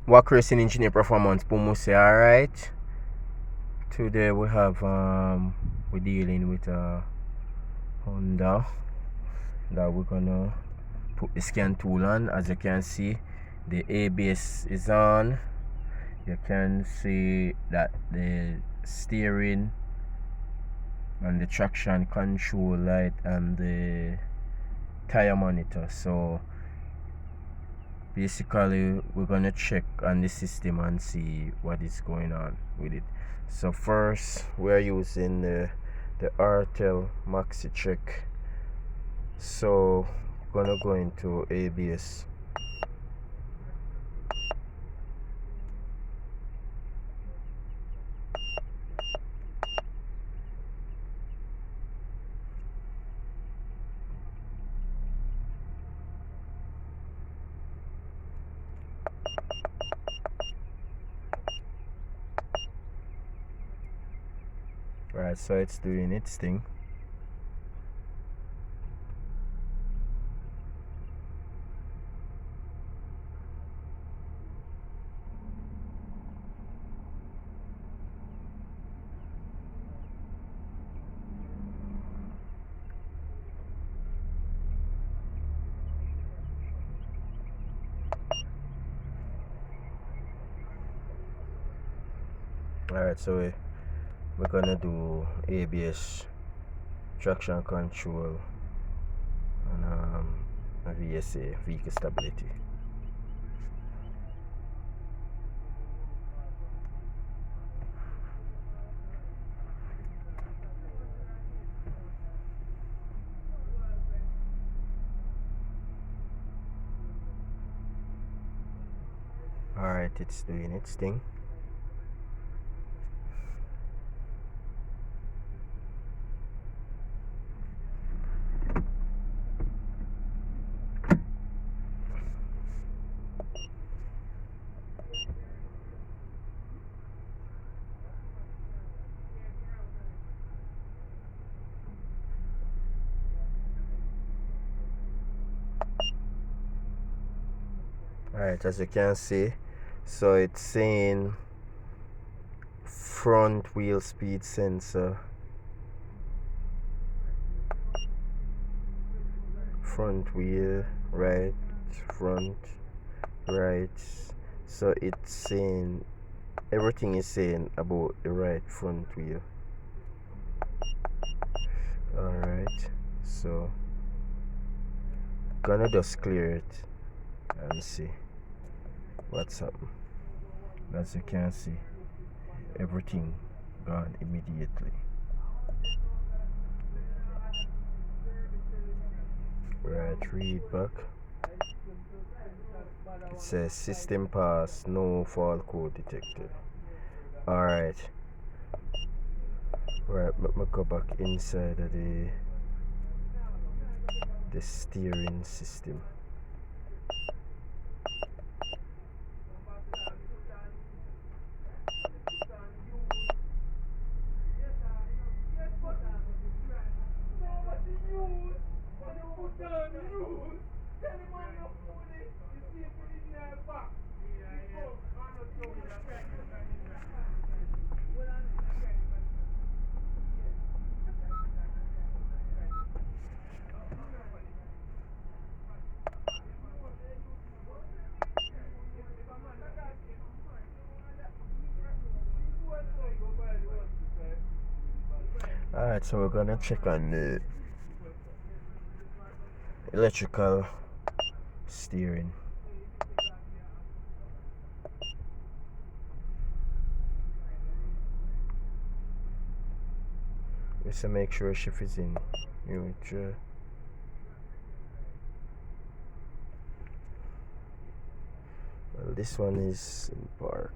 Walk Racing Engineer Performance Pumuse. Alright. Today we have we're dealing with a Honda that we're gonna put the scan tool on. As you can see, the ABS is on. You can see that the steering and the traction control light and the tire monitor. So basically we're gonna check on the system and see what is going on with it. So first we're using the RTL Maxi Check. So gonna go into ABS. Right, so it's doing its thing. Alright, so we're gonna do ABS, traction control, and VSA, vehicle stability. Alright, it's doing its thing. Alright, as you can see, so it's saying front wheel speed sensor, front wheel, right, front, right. So it's saying everything is saying about the right front wheel. Alright, so gonna just clear it and see what's up. As you can see, everything gone immediately. Right, read back. It says system pass, no fault code detected. Alright. Right, let me go back inside of the steering system. Alright, so we're gonna check on the electrical steering. Just to make sure shift is in neutral. Well, this one is in park.